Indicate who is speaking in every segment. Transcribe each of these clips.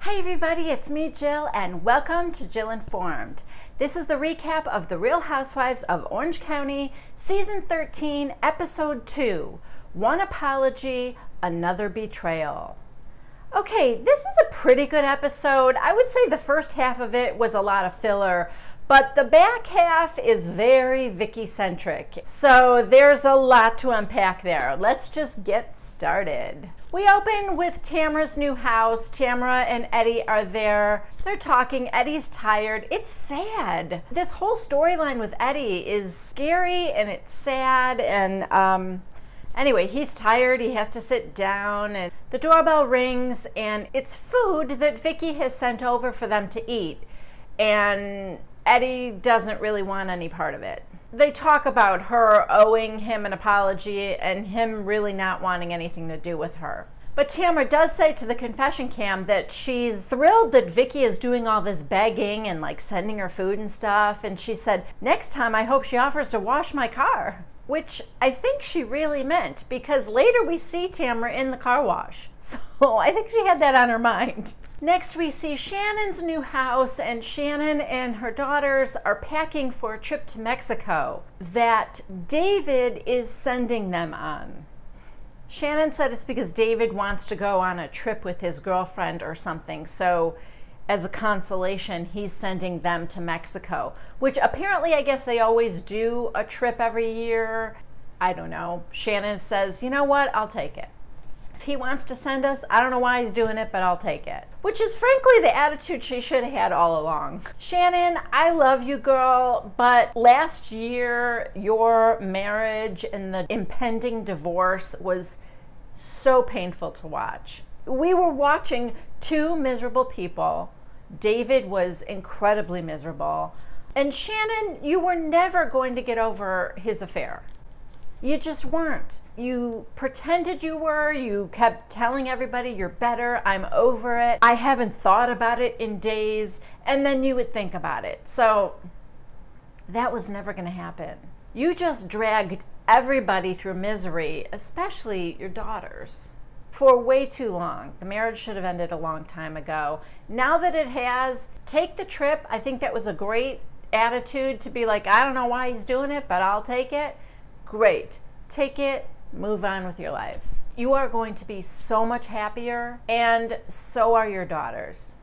Speaker 1: Hi everybody, it's me Jill and welcome to Jill Informed. This is the recap of The Real Housewives of Orange County, Season 13, Episode 2, One Apology, Another Betrayal. Okay, this was a pretty good episode. I would say the first half of it was a lot of filler, but the back half is very Vicky-centric. So there's a lot to unpack there. Let's just get started. We open with Tamra's new house. Tamra and Eddie are there. They're talking. Eddie's tired. It's sad. This whole storyline with Eddie is scary and it's sad. And anyway, he's tired. He has to sit down. And the doorbell rings and it's food that Vicky has sent over for them to eat. And Eddie doesn't really want any part of it. They talk about her owing him an apology and him really not wanting anything to do with her. But Tamra does say to the confession cam that she's thrilled that Vicky is doing all this begging and like sending her food and stuff. And she said, next time I hope she offers to wash my car. Which I think she really meant because later we see Tamra in the car wash. So I think she had that on her mind. Next, we see Shannon's new house, and Shannon and her daughters are packing for a trip to Mexico that David is sending them on. Shannon said it's because David wants to go on a trip with his girlfriend or something, so as a consolation, he's sending them to Mexico, which apparently I guess they always do a trip every year. I don't know. Shannon says, you know what, I'll take it. If he wants to send us, I don't know why he's doing it, but I'll take it. Which is frankly the attitude she should have had all along. Shannon, I love you, girl, but last year your marriage and the impending divorce was so painful to watch. We were watching two miserable people. David was incredibly miserable. And Shannon, you were never going to get over his affair. You just weren't. You pretended you were. You kept telling everybody you're better. I'm over it. I haven't thought about it in days. And then you would think about it. So that was never going to happen. You just dragged everybody through misery, especially your daughters, for way too long. The marriage should have ended a long time ago. Now that it has, take the trip. I think that was a great attitude to be like, I don't know why he's doing it, but I'll take it. Great. Take it, move on with your life. You are going to be so much happier, and so are your daughters.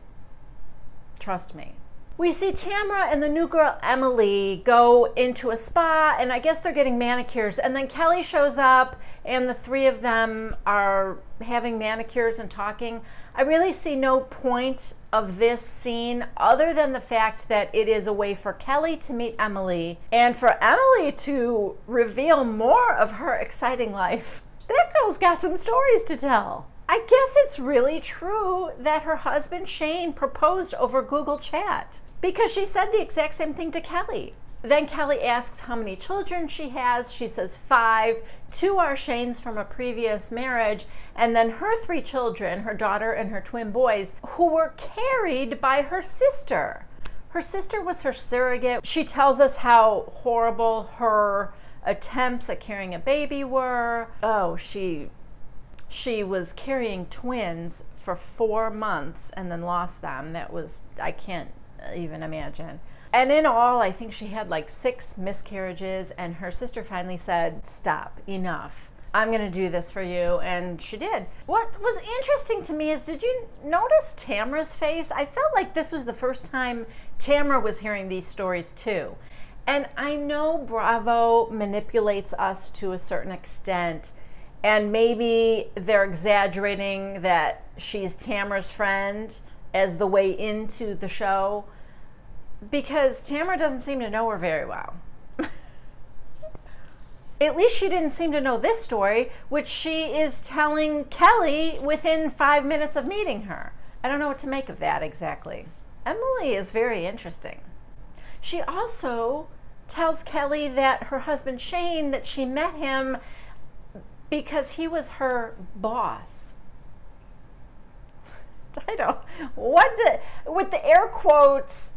Speaker 1: Trust me. We see Tamra and the new girl Emily go into a spa, and I guess they're getting manicures, and then Kelly shows up and the three of them are having manicures and talking. I really see no point of this scene other than the fact that it is a way for Kelly to meet Emily and for Emily to reveal more of her exciting life. That girl's got some stories to tell. I guess it's really true that her husband Shane proposed over Google Chat because she said the exact same thing to Kelly. Then Kelly asks how many children she has. She says 5. 2 are Shane's from a previous marriage. And then her 3 children, her daughter and her twin boys, who were carried by her sister. Her sister was her surrogate. She tells us how horrible her attempts at carrying a baby were. Oh, she was carrying twins for 4 months and then lost them. That was, I can't even imagine. And in all, I think she had like 6 miscarriages, and her sister finally said, stop, enough. I'm going to do this for you, and she did. What was interesting to me is, did you notice Tamra's face? I felt like this was the first time Tamra was hearing these stories too. And I know Bravo manipulates us to a certain extent, and maybe they're exaggerating that she's Tamra's friend as the way into the show, because Tamra doesn't seem to know her very well. At least she didn't seem to know this story, which she is telling Kelly within 5 minutes of meeting her. I don't know what to make of that exactly. Emily is very interesting. She also tells Kelly that her husband Shane, that she met him because he was her boss. I don't, with the air quotes,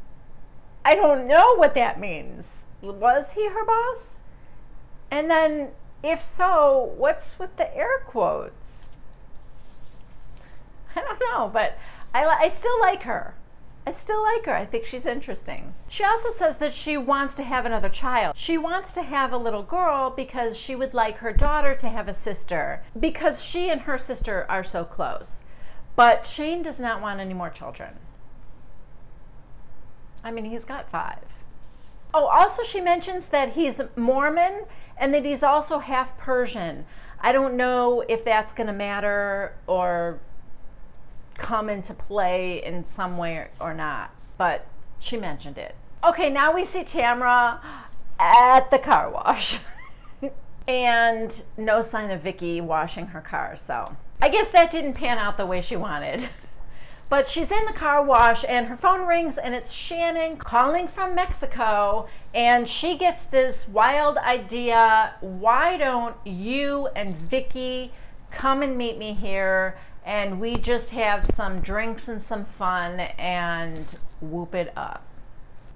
Speaker 1: I don't know what that means. Was he her boss? And then, if so, what's with the air quotes? I don't know, but I still like her. I still like her. I think she's interesting. She also says that she wants to have another child. She wants to have a little girl because she would like her daughter to have a sister because she and her sister are so close. But Shane does not want any more children. I mean, he's got 5. Oh, also she mentions that he's Mormon and that he's also half Persian. I don't know if that's going to matter or come into play in some way or not, but she mentioned it. Okay, now we see Tamra at the car wash and no sign of Vicky washing her car, so I guess that didn't pan out the way she wanted. But she's in the car wash and her phone rings and it's Shannon calling from Mexico, and she gets this wild idea. Why don't you and Vicky come and meet me here and we just have some drinks and some fun and whoop it up?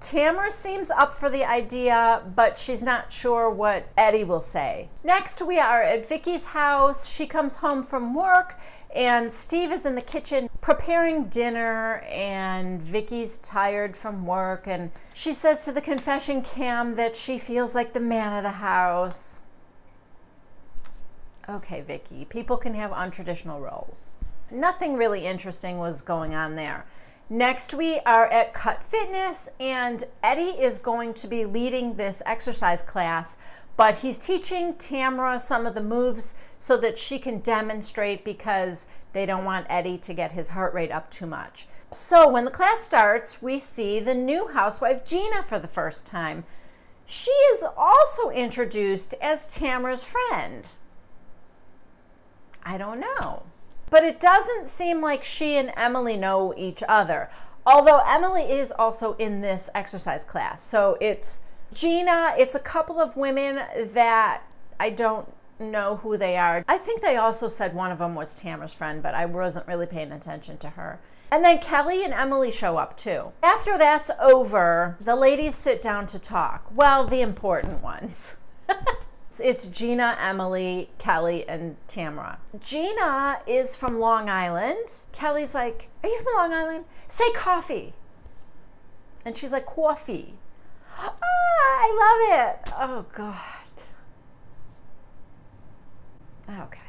Speaker 1: Tamra seems up for the idea, but she's not sure what Eddie will say. Next, we are at Vicky's house. She comes home from work and Steve is in the kitchen preparing dinner, and Vicky's tired from work, and she says to the confession cam that she feels like the man of the house. Okay, Vicky, people can have untraditional roles. Nothing really interesting was going on there. Next, we are at Cut Fitness, and Eddie is going to be leading this exercise class, but he's teaching Tamra some of the moves so that she can demonstrate because they don't want Eddie to get his heart rate up too much. So when the class starts, we see the new housewife, Gina, for the first time. She is also introduced as Tamra's friend. I don't know. But it doesn't seem like she and Emily know each other, although Emily is also in this exercise class. So it's Gina, it's a couple of women that I don't know who they are. I think they also said one of them was Tamra's friend, but I wasn't really paying attention to her. And then Kelly and Emily show up too. After that's over, the ladies sit down to talk. Well, the important ones. It's Gina, Emily, Kelly, and Tamra. Gina is from Long Island. Kelly's like, are you from Long Island? Say coffee. And she's like, coffee. Ah, I love it. Oh, God. Okay.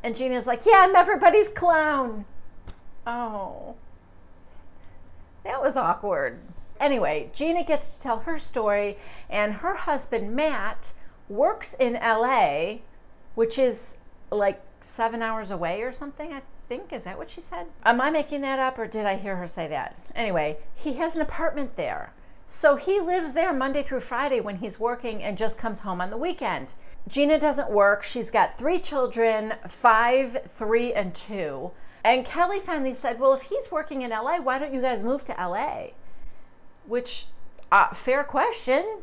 Speaker 1: And Gina's like, yeah, I'm everybody's clown. Oh. That was awkward. Anyway, Gina gets to tell her story, and her husband, Matt, works in LA, which is like 7 hours away or something, I think. Is that what she said? Am I making that up, or did I hear her say that? Anyway, he has an apartment there. So he lives there Monday through Friday when he's working and just comes home on the weekend. Gina doesn't work. She's got 3 children, 5, 3, and 2. And Kelly finally said, well, if he's working in LA, why don't you guys move to LA? Which, fair question.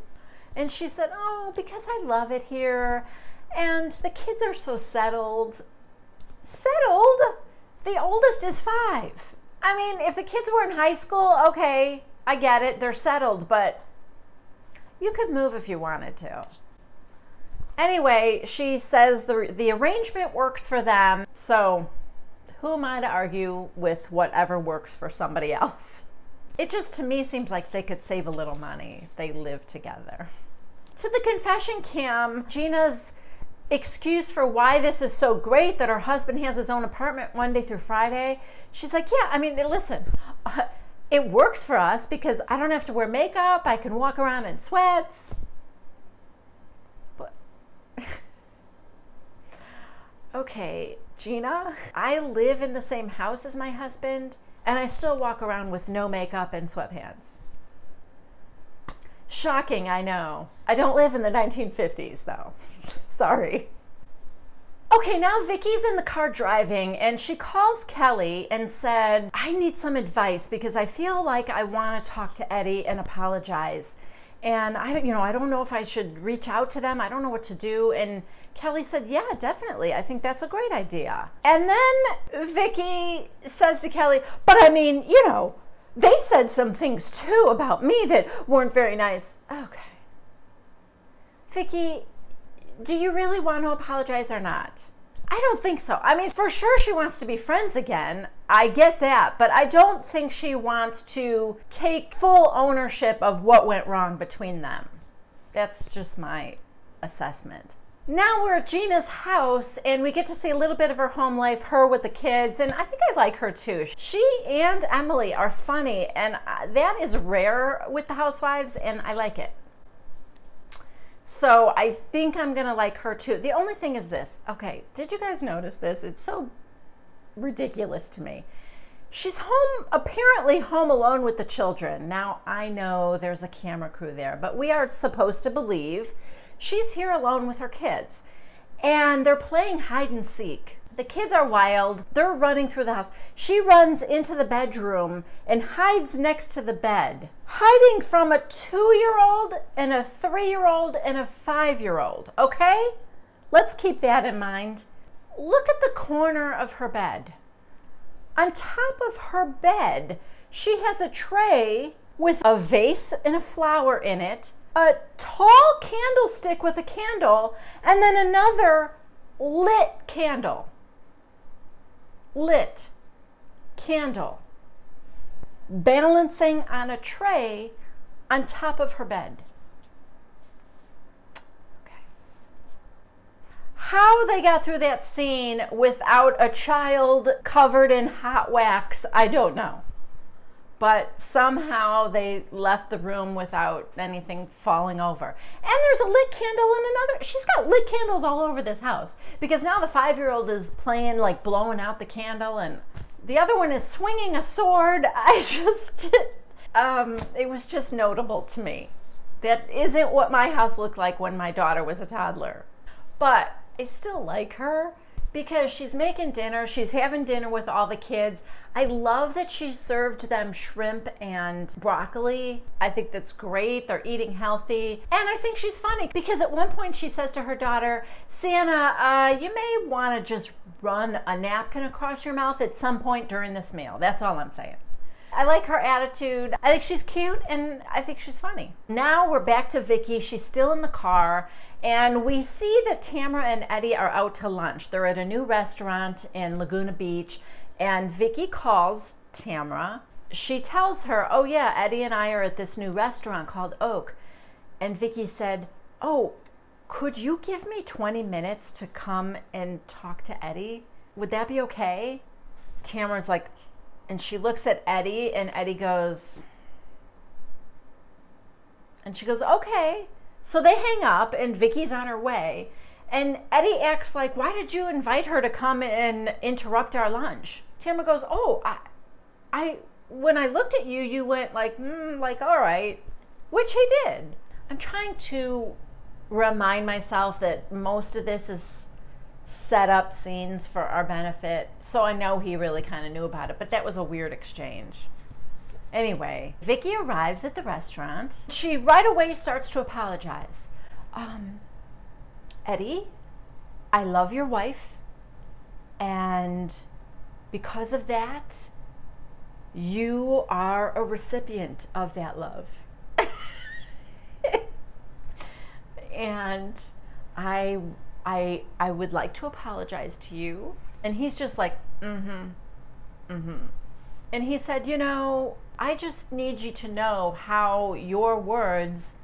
Speaker 1: And she said, oh, because I love it here. And the kids are so settled. Settled? The oldest is 5. I mean, if the kids were in high school, okay, I get it. They're settled, but you could move if you wanted to. Anyway, she says the arrangement works for them. So who am I to argue with whatever works for somebody else? It just, to me, seems like they could save a little money if they live together. To the confession cam, Gina's excuse for why this is so great that her husband has his own apartment Monday through Friday, she's like, yeah, I mean, listen, it works for us because I don't have to wear makeup. I can walk around in sweats. But okay, Gina, I live in the same house as my husband, and I still walk around with no makeup and sweatpants. Shocking, I know. I don't live in the 1950s, though. Sorry. Okay, now Vicky's in the car driving, and she calls Kelly and said, I need some advice because I feel like I want to talk to Eddie and apologize. And I don't know if I should reach out to them. I don't know what to do. And Kelly said, yeah, definitely. I think that's a great idea. And then Vicky says to Kelly, but I mean, they've said some things too about me that weren't very nice. Okay. Vicky, do you really want to apologize or not? I don't think so. I mean, for sure she wants to be friends again. I get that. But I don't think she wants to take full ownership of what went wrong between them. That's just my assessment. Now we're at Gina's house and we get to see a little bit of her home life, her with the kids, and I think I like her too. She and Emily are funny, and that is rare with the Housewives, and I like it. So I think I'm gonna like her too. The only thing is this. Okay, did you guys notice this? It's so ridiculous to me. She's home, apparently home alone with the children. Now, I know there's a camera crew there, but we are supposed to believe she's here alone with her kids. And they're playing hide and seek. The kids are wild. They're running through the house. She runs into the bedroom and hides next to the bed, hiding from a 2-year-old and a 3-year-old and a 5-year-old, okay? Let's keep that in mind. Look at the corner of her bed. On top of her bed, she has a tray with a vase and a flower in it, a tall candlestick with a candle, and then another lit candle. Lit candle balancing on a tray on top of her bed. Okay. How they got through that scene without a child covered in hot wax, I don't know. But somehow they left the room without anything falling over. And there's a lit candle in another. She's got lit candles all over this house because now the 5-year-old is playing, like blowing out the candle, and the other one is swinging a sword. It was just notable to me. That isn't what my house looked like when my daughter was a toddler. But I still like her because she's making dinner. She's having dinner with all the kids. I love that she served them shrimp and broccoli. I think that's great. They're eating healthy. And I think she's funny because at one point she says to her daughter, Sienna, you may want to just run a napkin across your mouth at some point during this meal. That's all I'm saying. I like her attitude. I think she's cute and I think she's funny. Now we're back to Vicky. She's still in the car. And we see that Tamra and Eddie are out to lunch. They're at a new restaurant in Laguna Beach, and Vicky calls Tamra. She tells her, oh yeah, Eddie and I are at this new restaurant called RHOC. And Vicky said, oh, could you give me 20 minutes to come and talk to Eddie? Would that be okay? Tamra's like, and she looks at Eddie, and Eddie goes, and she goes, okay. So they hang up and Vicky's on her way, and Eddie acts like, why did you invite her to come and interrupt our lunch? Tamra goes, oh, when I looked at you, you went like, all right, which he did. I'm trying to remind myself that most of this is set up scenes for our benefit. So I know he really kind of knew about it, but that was a weird exchange. Anyway, Vicky arrives at the restaurant. She right away starts to apologize. Eddie, I love your wife, and because of that, you are a recipient of that love. And I would like to apologize to you. And he's just like, And he said, you know, I just need you to know how your words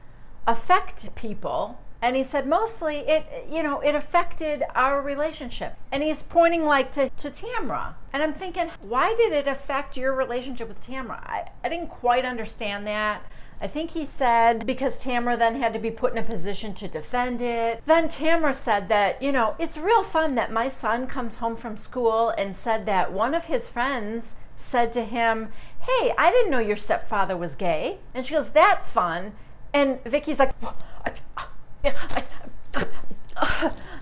Speaker 1: affect people. And he said, mostly it affected our relationship. And he's pointing like to Tamra. And I'm thinking, why did it affect your relationship with Tamra? I didn't quite understand that. I think he said because Tamra then had to be put in a position to defend it. Then Tamra said that, you know, it's real fun that my son comes home from school and said that one of his friends said to him, hey, I didn't know your stepfather was gay. And she goes, that's fun. And Vicky's like,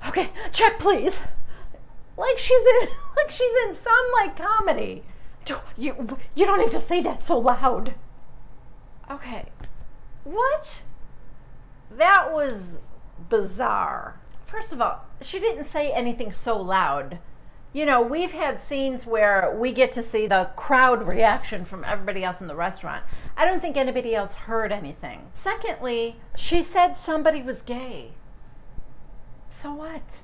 Speaker 1: okay, check please. Like she's in some like comedy. You don't have to say that so loud. Okay, what? That was bizarre. First of all, she didn't say anything so loud. You know, we've had scenes where we get to see the crowd reaction from everybody else in the restaurant. I don't think anybody else heard anything. Secondly, she said somebody was gay. So what?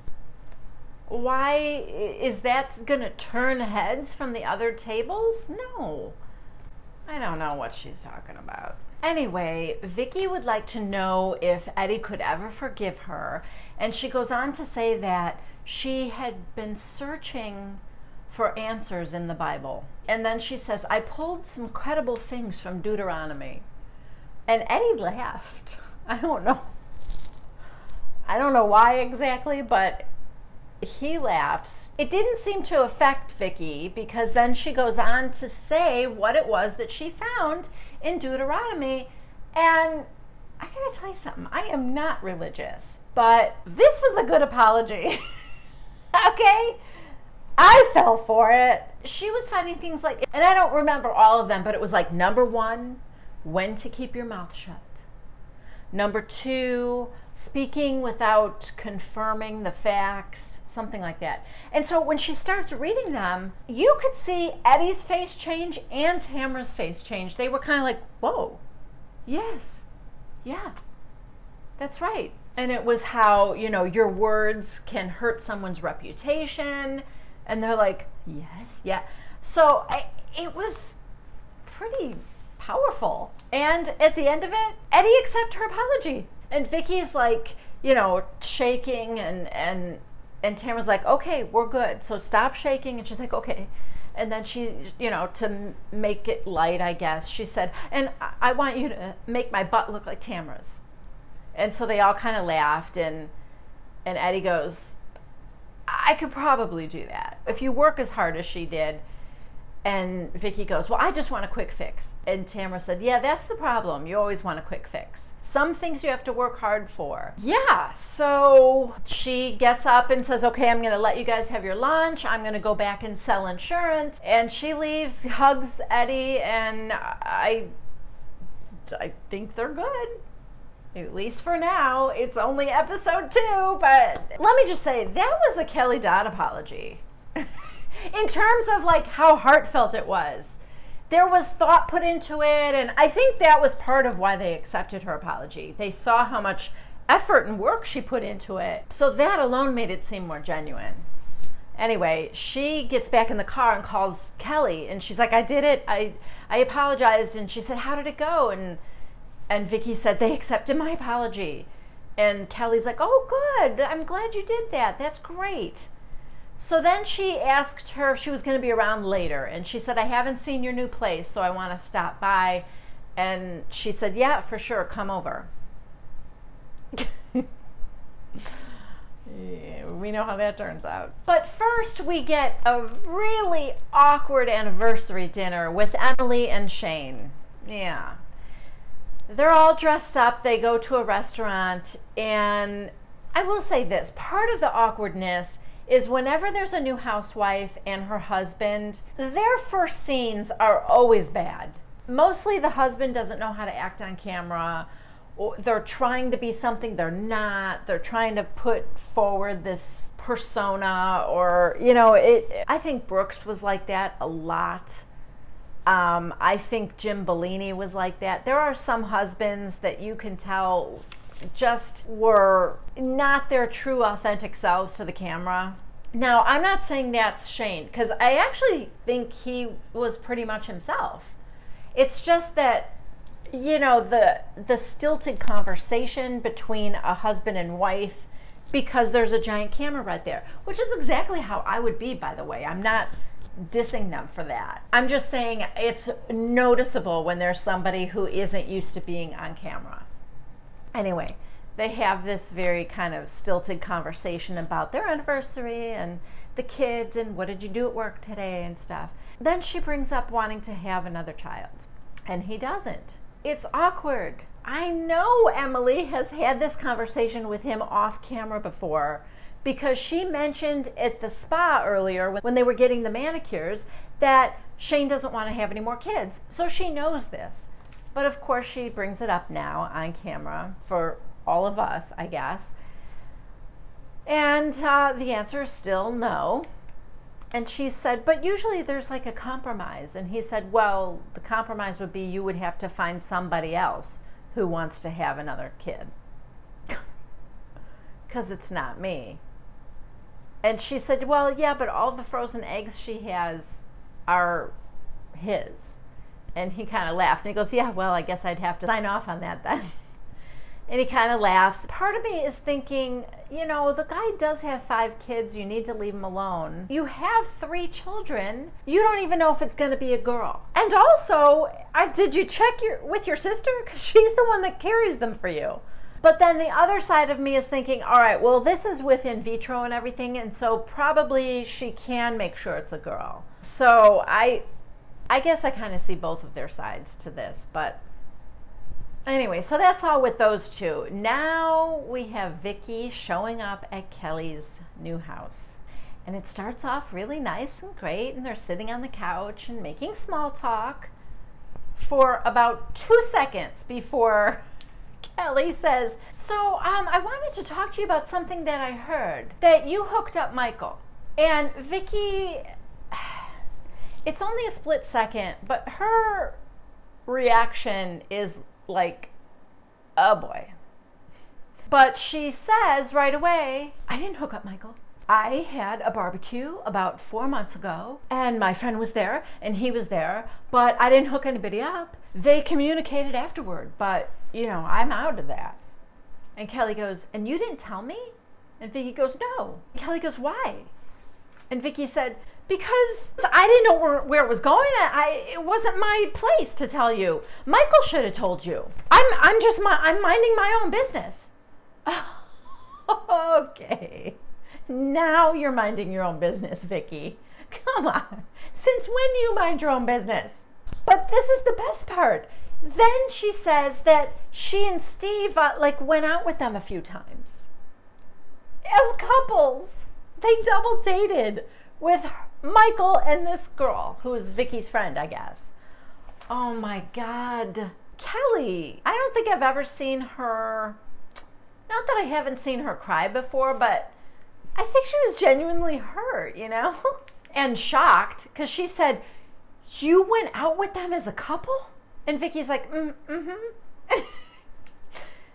Speaker 1: Why is that going to turn heads from the other tables? No. I don't know what she's talking about. Anyway, Vicky would like to know if Eddie could ever forgive her, and she goes on to say that she had been searching for answers in the Bible. And then she says, I pulled some credible things from Deuteronomy. And Eddie laughed. I don't know why exactly, but he laughs. It didn't seem to affect Vicky, because then she goes on to say what it was that she found in Deuteronomy. And I gotta tell you something, I am not religious, but this was a good apology. Okay? I fell for it. She was finding things like, and I don't remember all of them, but it was like, number 1, when to keep your mouth shut. Number 2, speaking without confirming the facts, something like that. And so when she starts reading them, you could see Eddie's face change and Tamara's face change. They were kind of like, whoa, yes, yeah, that's right. And it was how, you know, your words can hurt someone's reputation. And they're like, yes, yeah. So it was pretty powerful. And at the end of it, Eddie accepted her apology. And Vicky's like, you know, shaking, and Tamara's like, okay, we're good. So stop shaking. And she's like, okay. And then she, you know, to make it light, I guess, she said, and I want you to make my butt look like Tamara's. And so they all kind of laughed, and Eddie goes, I could probably do that if you work as hard as she did. And Vicky goes, well, I just want a quick fix. And Tamara said, yeah, that's the problem. You always want a quick fix. Some things you have to work hard for. Yeah, so she gets up and says, okay, I'm going to let you guys have your lunch. I'm going to go back and sell insurance. And she leaves, hugs Eddie, and I think they're good. At least for now. It's only episode 2, but let me just say, that was a Kelly Dodd apology. In terms of like how heartfelt it was. There was thought put into it, and I think that was part of why they accepted her apology. They saw how much effort and work she put into it. So that alone made it seem more genuine. Anyway, she gets back in the car and calls Kelly, and she's like, I did it. I apologized. And she said, how did it go? And Vicky said, they accepted my apology. And Kelly's like, oh, good. I'm glad you did that. That's great. So then she asked her if she was going to be around later. And she said, I haven't seen your new place, so I want to stop by. And she said, yeah, for sure. Come over. Yeah, we know how that turns out. But first, we get a really awkward anniversary dinner with Emily and Shane. Yeah. They're all dressed up. They go to a restaurant. And I will say this. Part of the awkwardness is whenever there's a new housewife and her husband, their first scenes are always bad. Mostly the husband doesn't know how to act on camera. They're trying to be something they're not. They're trying to put forward this persona, or, you know, I think Brooks was like that a lot. I think Jim Bellini was like that. There are some husbands that you can tell just were not their true authentic selves to the camera. Now, I'm not saying that's Shane, because I actually think he was pretty much himself. It's just that, you know, the stilted conversation between a husband and wife, because there's a giant camera right there, which is exactly how I would be, by the way. I'm not dissing them for that. I'm just saying it's noticeable when there's somebody who isn't used to being on camera. Anyway, they have this very kind of stilted conversation about their anniversary and the kids and what did you do at work today and stuff. Then she brings up wanting to have another child, and he doesn't. It's awkward. I know Emily has had this conversation with him off camera before, because she mentioned at the spa earlier when they were getting the manicures that Shane doesn't want to have any more kids. So she knows this. But of course she brings it up now on camera for all of us, I guess. And the answer is still no. And she said, but usually there's like a compromise. And he said, well, the compromise would be you would have to find somebody else who wants to have another kid. Because it's not me. And she said, well, yeah, but all the frozen eggs she has are his. And he kind of laughed. And he goes, yeah, well, I guess I'd have to sign off on that then. And he kind of laughs. Part of me is thinking, you know, the guy does have 5 kids. You need to leave him alone. You have 3 children. You don't even know if it's going to be a girl. And also, did you check with your sister? Because she's the one that carries them for you. But then the other side of me is thinking, all right, well, this is with in vitro and everything. And so probably she can make sure it's a girl. So I guess I kind of see both of their sides to this. But anyway, so that's all with those two. Now we have Vicky showing up at Kelly's new house. And it starts off really nice and great, and they're sitting on the couch and making small talk for about 2 seconds before Kelly says, so I wanted to talk to you about something that I heard, that you hooked up Michael. And Vicky, it's only a split second, but her reaction is like, oh boy. But she says right away, I didn't hook up Michael. I had a barbecue about 4 months ago, and my friend was there, and he was there, but I didn't hook anybody up. They communicated afterward, but, you know, I'm out of that. And Kelly goes, and you didn't tell me? And Vicky goes, no. And Kelly goes, why? And Vicky said, because I didn't know where it was going. It wasn't my place to tell you. Michael should have told you. I'm minding my own business. Okay. Now you're minding your own business, Vicky. Come on. Since when do you mind your own business? But this is the best part. Then she says that she and Steve went out with them a few times. As couples. They double dated with Michael and this girl, who is Vicky's friend, I guess. Oh my God. Kelly, I don't think I've ever seen her, not that I haven't seen her cry before, but I think she was genuinely hurt, you know? And shocked, because she said, you went out with them as a couple? And Vicky's like, mm-hmm.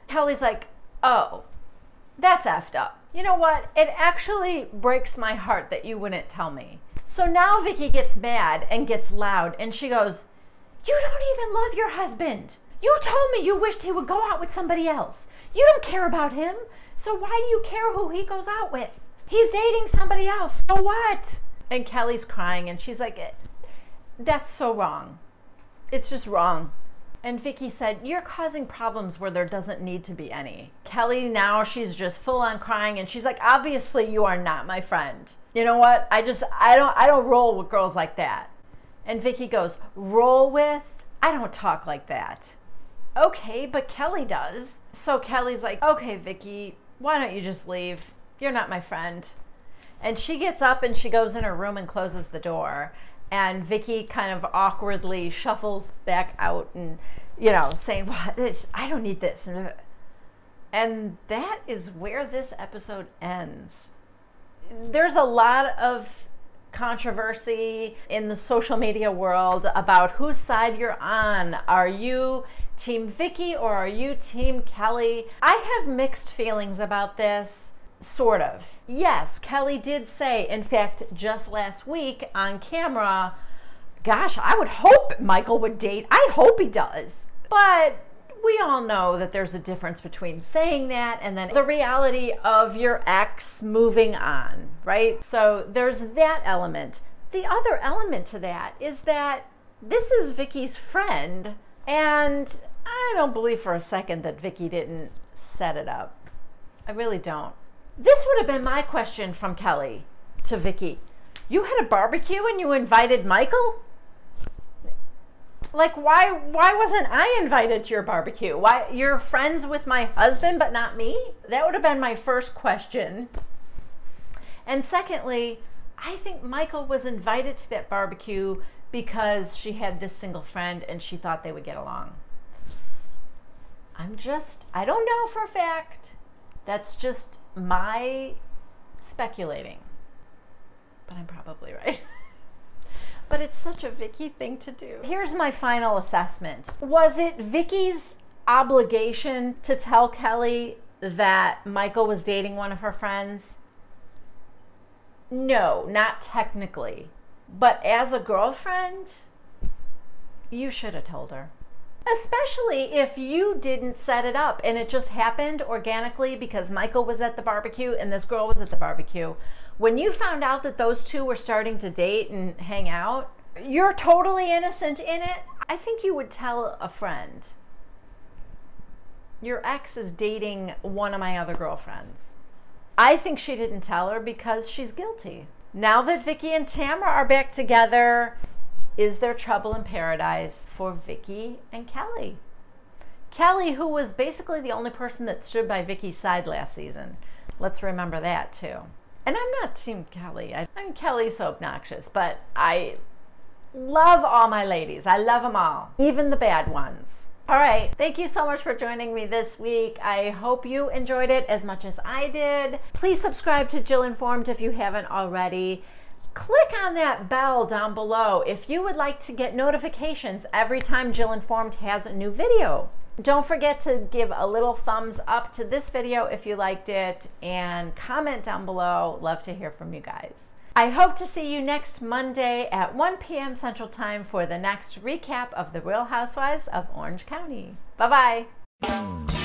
Speaker 1: Kelly's like, oh, that's effed up. You know what? It actually breaks my heart that you wouldn't tell me. So now Vicky gets mad and gets loud, and she goes, you don't even love your husband. You told me you wished he would go out with somebody else. You don't care about him. So why do you care who he goes out with? He's dating somebody else. So what? And Kelly's crying, and she's like, that's so wrong. It's just wrong. And Vicky said, you're causing problems where there doesn't need to be any. Kelly, now she's just full on crying, and she's like, obviously you are not my friend. You know what? I don't roll with girls like that. And Vicky goes, roll with? I don't talk like that. Okay, but Kelly does. So Kelly's like, okay, Vicky, why don't you just leave? You're not my friend. And she gets up and she goes in her room and closes the door. And Vicky kind of awkwardly shuffles back out and, you know, saying, what? I don't need this. And that is where this episode ends. There's a lot of controversy in the social media world about whose side you're on. Are you Team Vicky or are you Team Kelly? I have mixed feelings about this. Sort of. Yes, Kelly did say, in fact, just last week on camera, gosh, I would hope Michael would date. I hope he does. But we all know that there's a difference between saying that and then the reality of your ex moving on, right? So there's that element. The other element to that is that this is Vicky's friend, and I don't believe for a second that Vicky didn't set it up. I really don't. This would have been my question from Kelly to Vicky. You had a barbecue and you invited Michael? Like, why wasn't I invited to your barbecue? Why, you're friends with my husband but not me? That would have been my first question. And secondly, I think Michael was invited to that barbecue because she had this single friend and she thought they would get along. I don't know for a fact. That's just my speculating. But I'm probably right. But it's such a Vicky thing to do. Here's my final assessment. Was it Vicky's obligation to tell Kelly that Michael was dating one of her friends? No, not technically. But as a girlfriend, you should have told her. Especially if you didn't set it up and it just happened organically because Michael was at the barbecue and this girl was at the barbecue. When you found out that those two were starting to date and hang out, you're totally innocent in it. I think you would tell a friend. Your ex is dating one of my other girlfriends. I think she didn't tell her because she's guilty. Now that Vicky and Tamara are back together, is there trouble in paradise for Vicky and Kelly? Kelly, who was basically the only person that stood by Vicky's side last season. Let's remember that too. And I'm not Team Kelly. I mean, Kelly's so obnoxious, but I love all my ladies. I love them all, even the bad ones. All right, thank you so much for joining me this week. I hope you enjoyed it as much as I did. Please subscribe to Jill Informed if you haven't already. Click on that bell down below if you would like to get notifications every time Jill Informed has a new video. Don't forget to give a little thumbs up to this video if you liked it and comment down below. Love to hear from you guys. I hope to see you next Monday at 1 p.m. Central Time for the next recap of The Real Housewives of Orange County. Bye-bye.